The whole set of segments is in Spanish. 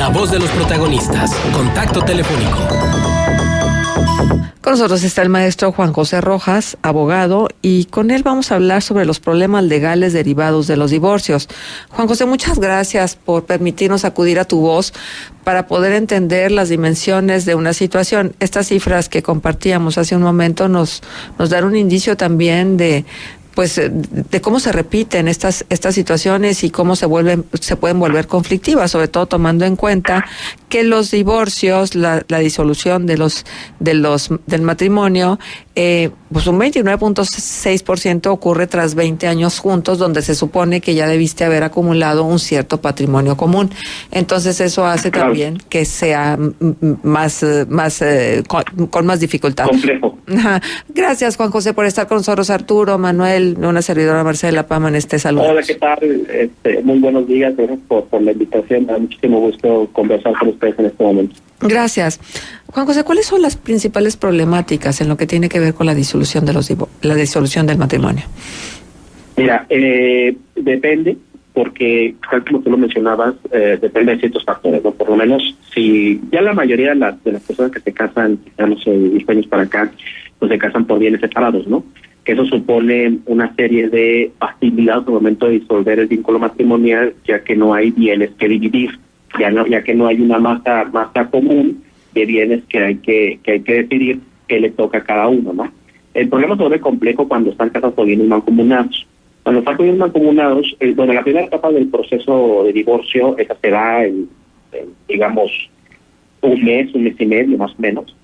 La voz de los protagonistas. Contacto telefónico. Con nosotros está el maestro Juan José Rojas, abogado, y con él vamos a hablar sobre los problemas legales derivados de los divorcios. Juan José, muchas gracias por permitirnos acudir a tu voz para poder entender las dimensiones de una situación. Estas cifras que compartíamos hace un momento nos dan un indicio también de cómo se repiten estas situaciones y cómo se pueden volver conflictivas, sobre todo tomando en cuenta que los divorcios, la disolución del matrimonio, pues un 29.6% ocurre tras 20 años juntos, donde se supone que ya debiste haber acumulado un cierto patrimonio común. Entonces eso hace también que sea con más dificultad. Complejo. Ajá. Gracias, Juan José, por estar con nosotros. Arturo, Manuel, una servidora, Marcela Pama, en este saludo. Hola, ¿qué tal? Muy buenos días, gracias por la invitación. Me da muchísimo gusto conversar con ustedes en este momento. Gracias. Juan José, ¿cuáles son las principales problemáticas en lo que tiene que ver con la disolución del matrimonio? Mira, depende, porque tal como tú lo mencionabas, depende de ciertos factores, ¿no? Por lo menos, si ya la mayoría de las personas que se casan, ya no sé, 10 años para acá, pues se casan por bienes separados, ¿no? Que eso supone una serie de facilidades al momento de disolver el vínculo matrimonial, ya que no hay bienes que dividir, ya que no hay una masa común de bienes que hay que decidir qué le toca a cada uno, ¿no? El problema se vuelve complejo cuando están casados por bienes mancomunados. Cuando están con bienes mancomunados, la primera etapa del proceso de divorcio, esa se da en digamos, un mes y medio más o menos.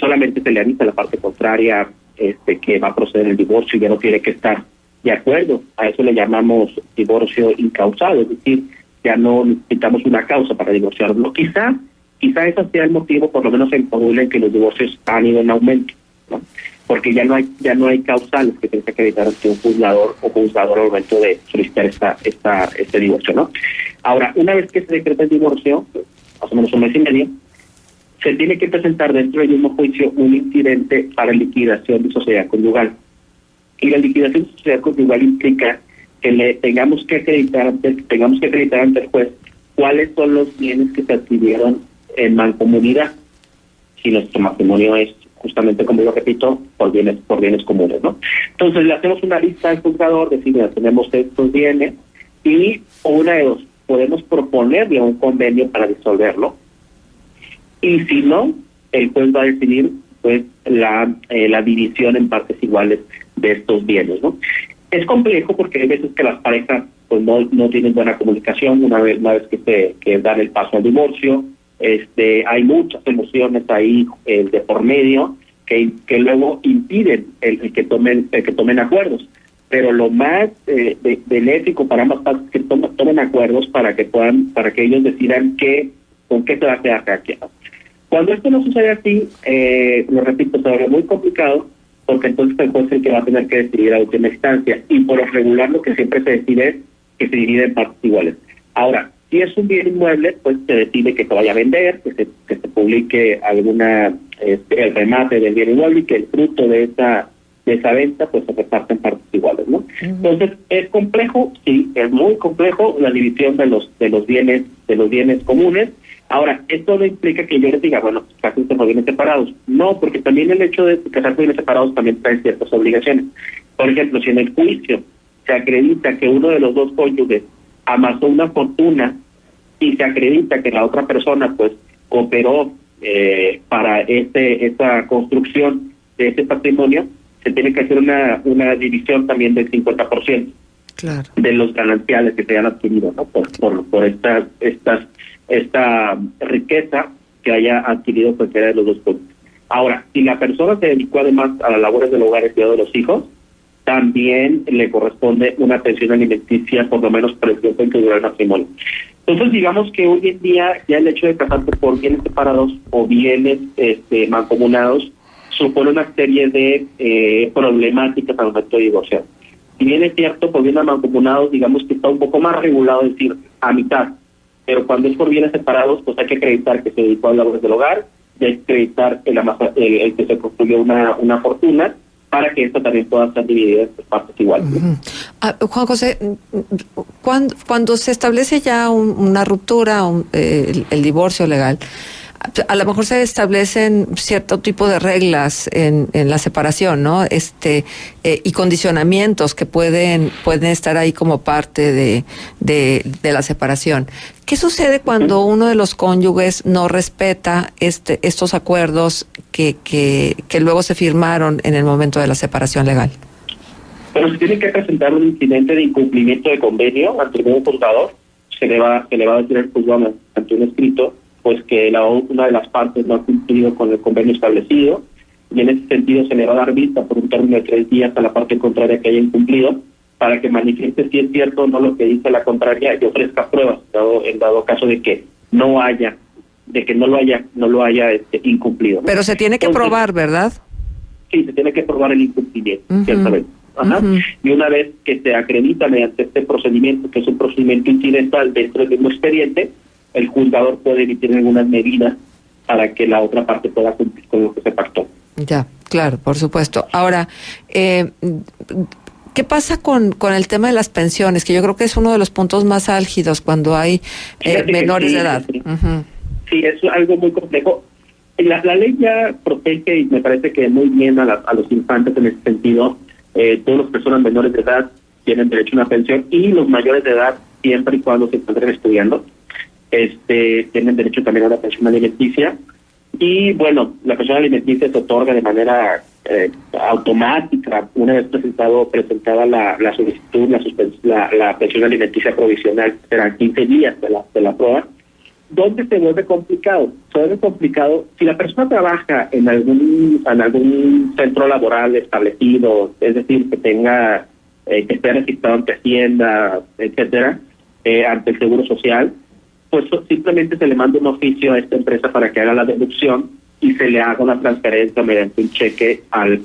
Solamente se le avisa a la parte contraria que va a proceder el divorcio y ya no tiene que estar de acuerdo. A eso le llamamos divorcio incausado, es decir, ya no necesitamos una causa para divorciarlo. Quizá ese sea el motivo, por lo menos en Coahuila, en que los divorcios han ido en aumento, ¿no? Porque ya no hay causales que tienen que acreditar ante un juzgador o juzgador al momento de solicitar este divorcio, ¿no? Ahora, una vez que se decreta el divorcio, más o menos un mes y medio, se tiene que presentar dentro del mismo juicio un incidente para liquidación de sociedad conyugal. Y la liquidación de sociedad conyugal implica que le tengamos que acreditar ante el juez cuáles son los bienes que se adquirieron en mancomunidad, si nuestro matrimonio es, justamente como lo repito, por bienes comunes, ¿no? Entonces le hacemos una lista al juzgador, decimos, tenemos estos bienes, y una de dos, podemos proponerle un convenio para disolverlo, y si no, el juez va a decidir pues la división en partes iguales de estos bienes, ¿no? Es complejo porque hay veces que las parejas pues no tienen buena comunicación una vez que dan el paso al divorcio. Hay muchas emociones ahí de por medio que luego impiden el que tomen acuerdos. Pero lo más benéfico para ambas partes es que tomen acuerdos para que ellos decidan con qué se va a quedar cada quien. Cuando esto no sucede así, lo repito, se vuelve muy complicado, porque entonces el juez es el que va a tener que decidir a última instancia, y por lo regular lo que siempre se decide es que se divide en partes iguales. Ahora, si es un bien inmueble, pues se decide que se vaya a vender, que se publique el remate del bien inmueble, y que el fruto de esa venta pues se reparte en partes iguales, ¿no? Uh-huh. Entonces, ¿es complejo? Sí, es muy complejo la división de los bienes comunes. Ahora, esto no implica que yo les diga, bueno, cásense por bienes separados. No, porque también el hecho de casarse por bienes separados también trae ciertas obligaciones. Por ejemplo, si en el juicio se acredita que uno de los dos cónyuges amasó una fortuna y se acredita que la otra persona pues cooperó para esta construcción de ese patrimonio, se tiene que hacer una división también del 50%. Claro. De los gananciales que se hayan adquirido, ¿no? Por esta riqueza que haya adquirido cualquiera de los dos puntos. Ahora, si la persona se dedicó además a las labores del hogar y cuidado de los hijos, también le corresponde una pensión alimenticia, por lo menos por el tiempo en que dura el matrimonio. Entonces, digamos que hoy en día ya el hecho de casarse por bienes separados o bienes mancomunados supone una serie de problemáticas al momento de divorciar. Si bien es cierto, por bienes mancomunados, digamos que está un poco más regulado, es decir, a mitad, pero cuando es por bienes separados, pues hay que acreditar que se dedicó a las labores del hogar, y hay que acreditar el que se construyó una fortuna, para que esto también pueda ser dividido en partes iguales. Uh-huh. Juan José, cuando se establece ya una ruptura, el divorcio legal, a lo mejor se establecen cierto tipo de reglas en la separación, ¿no? Y condicionamientos que pueden estar ahí como parte de la separación. ¿Qué sucede cuando uno de los cónyuges no respeta estos acuerdos que luego se firmaron en el momento de la separación legal? Pero se tiene que presentar un incidente de incumplimiento de convenio ante un juzgador. Se le va a decir al juzgado ante un escrito pues que una de las partes no ha cumplido con el convenio establecido, y en ese sentido se le va a dar vista por un término de 3 días a la parte contraria que haya incumplido, para que manifieste si es cierto o no lo que dice la contraria y ofrezca pruebas, en dado caso de que no lo haya incumplido, ¿no? Pero se tiene que probar, ¿verdad? Sí, se tiene que probar el incumplimiento, ciertamente. Ajá. Y una vez que se acredita mediante este procedimiento, que es un procedimiento incidental dentro del mismo expediente, el juzgador puede emitir algunas medidas para que la otra parte pueda cumplir con lo que se pactó. Ya, claro, por supuesto. Ahora, ¿qué pasa con el tema de las pensiones? Que yo creo que es uno de los puntos más álgidos cuando hay menores de edad. Sí. Sí, es algo muy complejo. La ley ya protege, y me parece que muy bien a los infantes en ese sentido. Todas las personas menores de edad tienen derecho a una pensión, y los mayores de edad, siempre y cuando se encuentren estudiando, tienen derecho también a una pensión alimenticia. Y bueno, la pensión alimenticia se otorga de manera automática una vez presentada la solicitud, la pensión alimenticia provisional. Serán 15 días de la prueba. ¿Dónde se vuelve complicado? Se vuelve complicado si la persona trabaja en algún centro laboral establecido, es decir, que tenga que esté registrado ante Hacienda, etcétera, ante el Seguro Social. Pues simplemente se le manda un oficio a esta empresa para que haga la deducción y se le haga una transferencia mediante un cheque al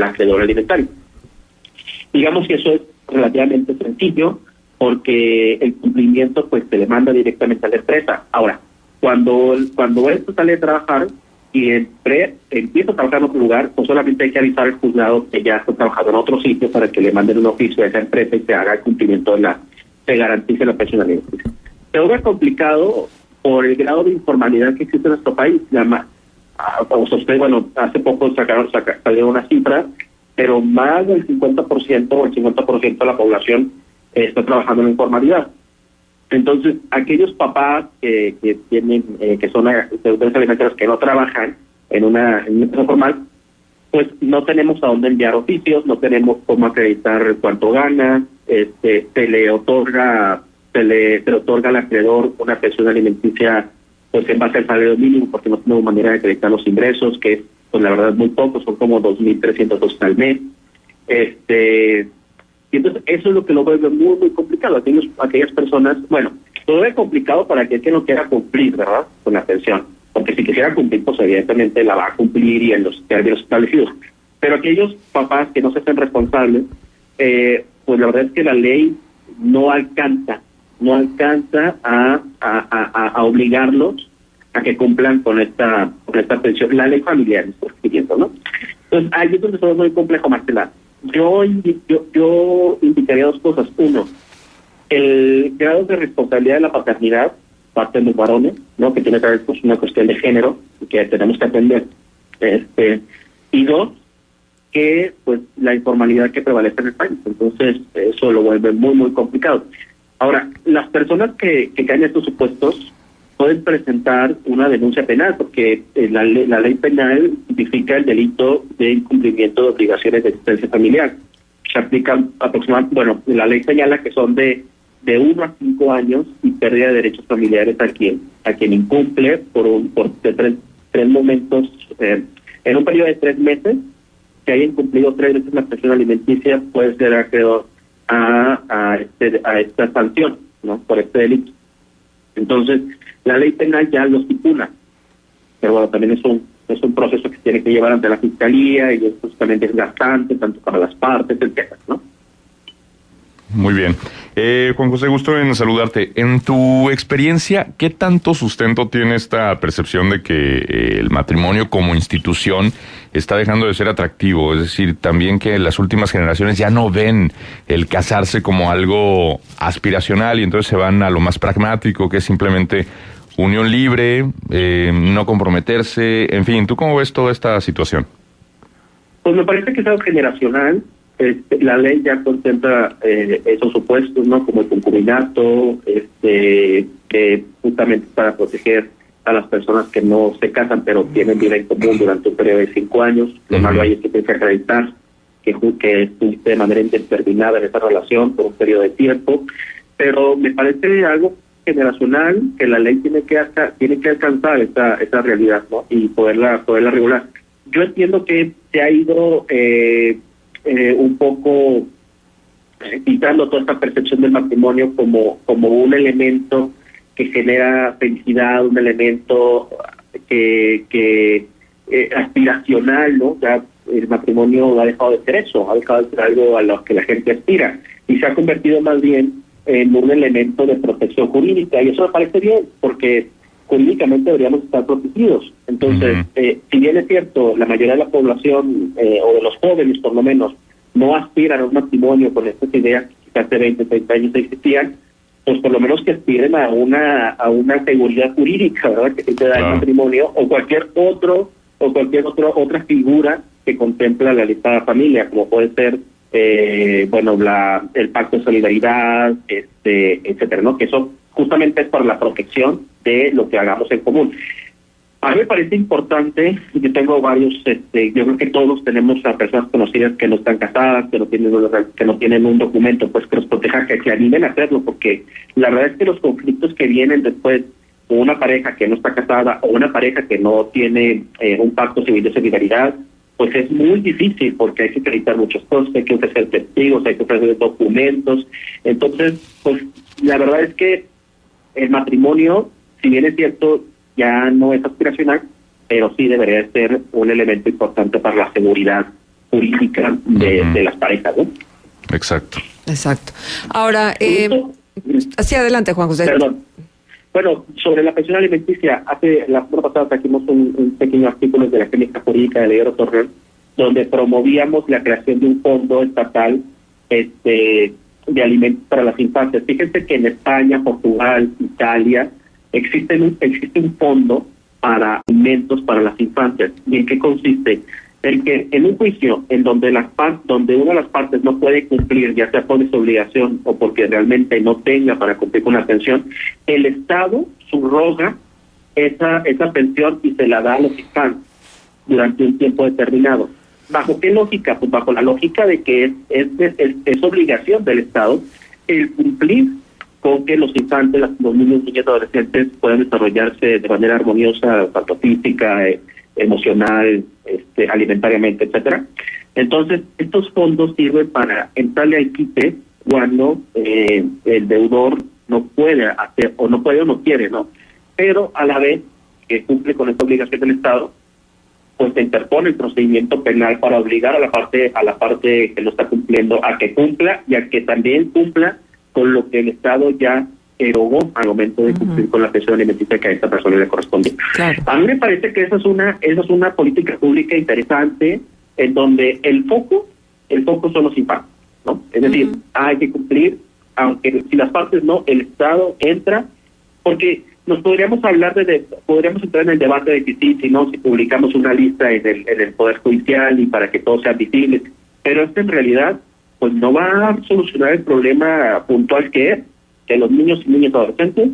acreedor alimentario. Digamos que eso es relativamente sencillo, porque el cumplimiento pues se le manda directamente a la empresa. Ahora, cuando esto sale de trabajar y empieza a trabajar en otro lugar, pues solamente hay que avisar al juzgado que ya está trabajando en otro sitio para que le manden un oficio a esa empresa y se haga el cumplimiento se garantice la pensión alimenticia. Se vuelve complicado por el grado de informalidad que existe en nuestro país. Hace poco salieron una cifra, pero más del 50% o el 50% de la población está trabajando en la informalidad. Entonces, aquellos papás que tienen que son deudores alimentarios que no trabajan en una empresa formal, pues no tenemos a dónde enviar oficios, no tenemos cómo acreditar cuánto gana, se le otorga al acreedor una pensión alimenticia pues en base al salario mínimo, porque no tenemos manera de acreditar los ingresos, que pues la verdad es muy poco, son como 2.300 pesos al mes. Y entonces eso es lo que lo vuelve muy, muy complicado. Aquellas personas, bueno, lo vuelve complicado para aquel que no quiera cumplir, ¿verdad?, con la pensión. Porque si quisiera cumplir, pues evidentemente la va a cumplir y en los términos establecidos. Pero aquellos papás que no se hacen responsables, pues la verdad es que la ley no alcanza a obligarlos a que cumplan con esta pensión. La ley familiar, estoy escribiendo, ¿no? Entonces ahí es donde es muy complejo, Marcela. Yo indicaría 2 cosas. Uno, el grado de responsabilidad de la paternidad parte de los varones, ¿no?, que tiene que ver con una cuestión de género que tenemos que atender. Y 2, que pues la informalidad que prevalece en el país. Entonces eso lo vuelve muy, muy complicado. Ahora, las personas que caen en estos supuestos pueden presentar una denuncia penal, porque la ley penal tipifica el delito de incumplimiento de obligaciones de existencia familiar. Se aplican aproximadamente, la ley señala que son de 1 a 5 años y pérdida de derechos familiares a quien incumple por tres momentos, en un periodo de 3 meses, que haya incumplido 3 veces la pensión alimenticia, puede ser acreedor a esta sanción, ¿no?, por este delito. Entonces, la ley penal ya lo estipula, pero bueno, también es un proceso que se tiene que llevar ante la fiscalía y es justamente desgastante tanto para las partes, etcétera, ¿no? Muy bien. Juan José, gusto en saludarte. En tu experiencia, ¿qué tanto sustento tiene esta percepción de que el matrimonio como institución está dejando de ser atractivo? Es decir, también que las últimas generaciones ya no ven el casarse como algo aspiracional y entonces se van a lo más pragmático, que es simplemente unión libre, no comprometerse, en fin. ¿Tú cómo ves toda esta situación? Pues me parece que es algo generacional. La ley ya contempla esos supuestos, ¿no? Como el concubinato, justamente para proteger a las personas que no se casan pero tienen vida en común durante un periodo de 5 años. Lo malo ahí es que tienes que acreditar que estuviste de manera indeterminada en esa relación por un periodo de tiempo, pero me parece algo generacional que la ley tiene que alcanzar esa realidad, ¿no? Y poderla regular. Yo entiendo que se ha ido un poco quitando toda esta percepción del matrimonio como un elemento que genera felicidad, un elemento que aspiracional, ¿no? Ya el matrimonio ha dejado de ser eso, ha dejado de ser algo a lo que la gente aspira y se ha convertido más bien en un elemento de protección jurídica, y eso me parece bien, porque jurídicamente deberíamos estar protegidos. Entonces, si bien es cierto, la mayoría de la población, o de los jóvenes por lo menos, no aspiran a un matrimonio con estas ideas que hace 20, 30 años existían, pues por lo menos que aspiren a una seguridad jurídica, ¿verdad?, que te da el matrimonio, o cualquier otra figura que contempla la lista de familia, como puede ser el pacto de solidaridad, etcétera, ¿no? Que eso justamente es para la protección de lo que hagamos en común. A mí me parece importante, yo tengo varios, yo creo que todos tenemos a personas conocidas que no están casadas, que no tienen un documento, pues que los proteja, que animen a hacerlo, porque la verdad es que los conflictos que vienen después, una pareja que no está casada o una pareja que no tiene un pacto civil de solidaridad, pues es muy difícil porque hay que acreditar muchas cosas, hay que ofrecer testigos, hay que ofrecer documentos. Entonces, pues la verdad es que el matrimonio, si bien es cierto, ya no es aspiracional, pero sí debería ser un elemento importante para la seguridad jurídica de las parejas, ¿no? Exacto. Ahora, sí, adelante, Juan José. Perdón. Bueno, sobre la pensión alimenticia, la semana pasada trajimos un pequeño artículo de la Clínica Jurídica de Leguero Torreón, donde promovíamos la creación de un fondo estatal de alimentos para las infancias. Fíjense que en España, Portugal, Italia, existe un fondo para alimentos para las infancias. ¿Y en qué consiste? El que en un juicio en donde una de las partes no puede cumplir, ya sea por desobligación o porque realmente no tenga para cumplir con la pensión, el Estado subroga esa pensión y se la da a los infantes durante un tiempo determinado. ¿Bajo qué lógica? Pues bajo la lógica de que es obligación del Estado el cumplir con que los infantes, los niños, niñas, adolescentes puedan desarrollarse de manera armoniosa, tanto física, emocional, alimentariamente, etcétera. Entonces, estos fondos sirven para entrarle al quite cuando el deudor no puede hacer, o no puede o no quiere, ¿no? Pero a la vez que cumple con esta obligación del Estado, pues se interpone el procedimiento penal para obligar a la parte que no está cumpliendo a que cumpla y a que también cumpla con lo que el Estado ya erogó al momento de cumplir con la pensión alimenticia que a esta persona le corresponde. Claro. A mí me parece que esa es una política pública interesante en donde el foco son los infantes, ¿no? Es decir, hay que cumplir, aunque si las partes no, el Estado entra, porque podríamos entrar en el debate de que sí, si publicamos una lista en el Poder Judicial y para que todos sean visibles, pero esto en realidad pues no va a solucionar el problema puntual que es que los niños y niñas adolescentes,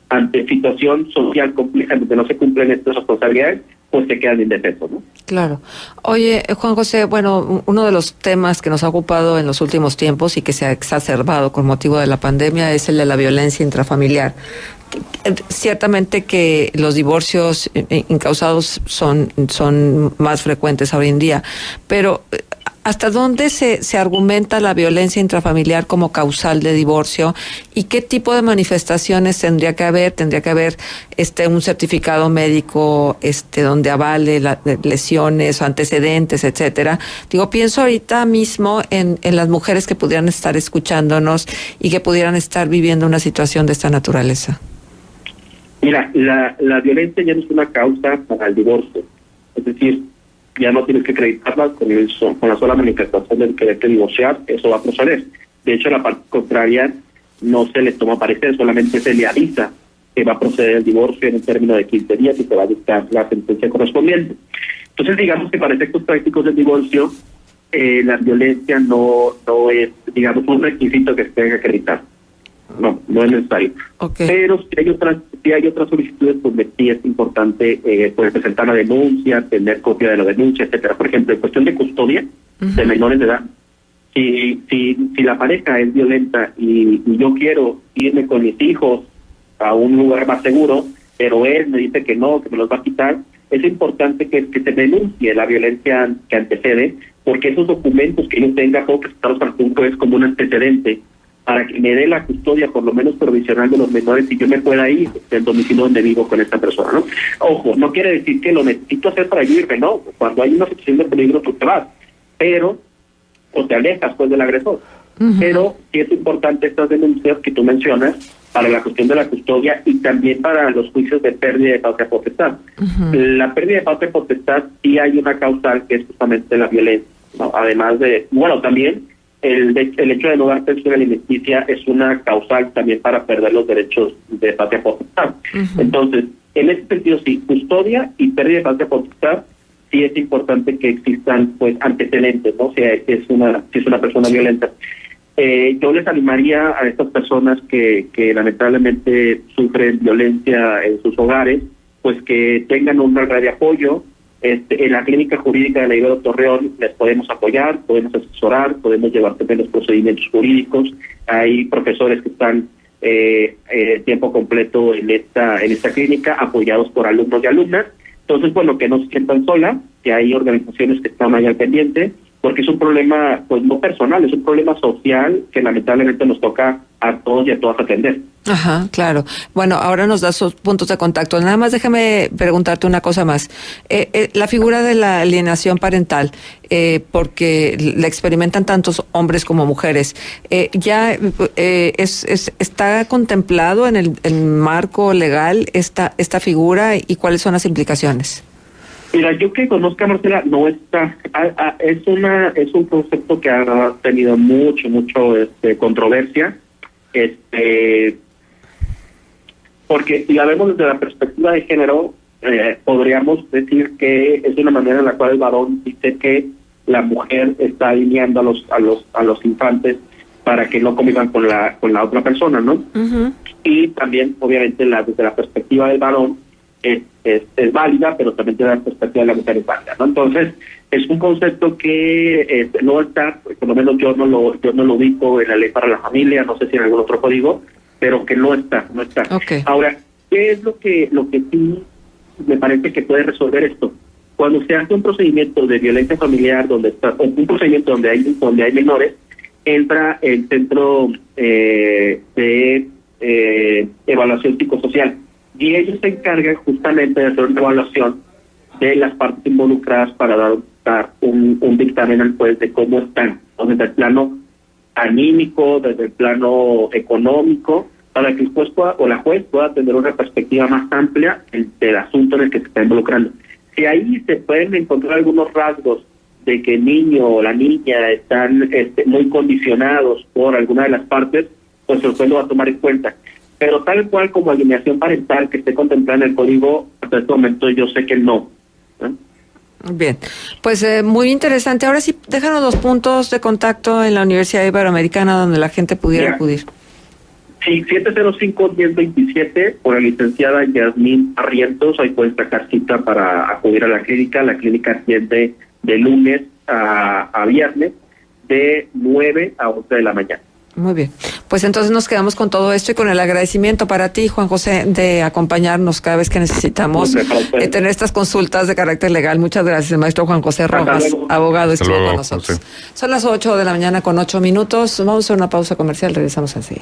ante situación social compleja donde no se cumplen estas responsabilidades, pues se quedan indefensos, ¿no? Claro. Oye, Juan José, bueno, uno de los temas que nos ha ocupado en los últimos tiempos y que se ha exacerbado con motivo de la pandemia es el de la violencia intrafamiliar. Ciertamente que los divorcios incausados son más frecuentes hoy en día, pero ¿hasta dónde se argumenta la violencia intrafamiliar como causal de divorcio y qué tipo de manifestaciones tendría que haber? ¿Tendría que haber un certificado médico donde avale lesiones o antecedentes, etcétera? Pienso ahorita mismo en las mujeres que pudieran estar escuchándonos y que pudieran estar viviendo una situación de esta naturaleza. Mira, la violencia ya no es una causa para el divorcio, es decir, ya no tienes que acreditarla con la sola manifestación de quererte divorciar, eso va a proceder. De hecho, la parte contraria no se le toma parecer, solamente se le avisa que va a proceder el divorcio en un término de 15 días y se va a dictar la sentencia correspondiente. Entonces, digamos que para efectos prácticos del divorcio, la violencia no es, digamos, un requisito que se tenga que acreditar. No es necesario. Okay. Pero si hay otras solicitudes, pues sí es importante presentar la denuncia, tener copia de la denuncia, etcétera. Por ejemplo, en cuestión de custodia de menores de edad, si la pareja es violenta y yo quiero irme con mis hijos a un lugar más seguro, pero él me dice que no, que me los va a quitar, es importante que se denuncie la violencia que antecede, porque esos documentos que yo tenga, puedo presentarlos al punto, es como un antecedente para que me dé la custodia, por lo menos provisional, de los menores y yo me pueda ir del domicilio donde vivo con esta persona, ¿no? Ojo, no quiere decir que lo necesito hacer para yo irme, no. Cuando hay una situación de peligro, tú te vas, pero, o te alejas, pues, del agresor. Pero sí es importante estas denuncias que tú mencionas para la cuestión de la custodia y también para los juicios de pérdida de patria potestad. La pérdida de patria potestad sí hay una causal que es justamente la violencia, ¿no? Además de, también el hecho de no dar pensión alimenticia es una causal también para perder los derechos de patria potestad. Entonces, en ese sentido, sí, custodia y pérdida de patria potestad, sí es importante que existan, pues, antecedentes, ¿no? Si es una persona violenta. Yo les animaría a estas personas que lamentablemente sufren violencia en sus hogares, pues que tengan una red de apoyo. En la clínica jurídica de la Ibero Torreón les podemos apoyar, podemos asesorar, podemos llevar también los procedimientos jurídicos. Hay profesores que están tiempo completo en esta clínica, apoyados por alumnos y alumnas. Entonces, que no se sientan solas, que hay organizaciones que están ahí al pendiente, porque es un problema, pues, no personal, es un problema social que lamentablemente nos toca a todos y a todas atender. Ajá, claro. Bueno, ahora nos das sus puntos de contacto. Nada más déjame preguntarte una cosa más. La figura de la alienación parental, porque la experimentan tantos hombres como mujeres, ¿ya está contemplado en el marco legal esta figura y cuáles son las implicaciones? Mira, yo que conozca, Marcela, no está. Es un concepto que ha tenido mucho controversia. Porque si la vemos desde la perspectiva de género, podríamos decir que es una manera en la cual el varón dice que la mujer está alineando a los infantes para que no convivan con la otra persona, ¿no? Y también, obviamente, desde la perspectiva del varón es válida, pero también desde la perspectiva de la mujer es válida, ¿no? Entonces, es un concepto que no está, por lo menos yo no lo ubico en la ley para la familia, no sé si en algún otro código, pero que no está. Okay. Ahora, ¿qué es lo que sí me parece que puede resolver esto? Cuando se hace un procedimiento de violencia familiar, o un procedimiento donde hay menores, entra el centro de evaluación psicosocial, y ellos se encargan justamente de hacer una evaluación de las partes involucradas para dar un dictamen al juez de cómo están, ¿no? Desde el plano anímico, desde el plano económico, para que el juez la juez pueda tener una perspectiva más amplia del asunto en el que se está involucrando. Si ahí se pueden encontrar algunos rasgos de que el niño o la niña están muy condicionados por alguna de las partes, pues el juez lo va a tomar en cuenta. Pero tal cual como alineación parental que esté contemplada en el código, hasta este momento yo sé que no. Bien, pues muy interesante. Ahora sí, déjanos los puntos de contacto en la Universidad Iberoamericana donde la gente pudiera acudir. Sí, 705-1027 por la licenciada Yasmín Arrientos. Ahí pueden sacar cita para acudir a la clínica. La clínica atiende de lunes a viernes de 9 a 11 de la mañana. Muy bien. Pues entonces nos quedamos con todo esto y con el agradecimiento para ti, Juan José, de acompañarnos cada vez que necesitamos tener estas consultas de carácter legal. Muchas gracias, el maestro Juan José Rojas, abogado, estuvo con nosotros. Son las 8 de la mañana con 8 minutos. Vamos a hacer una pausa comercial, regresamos así.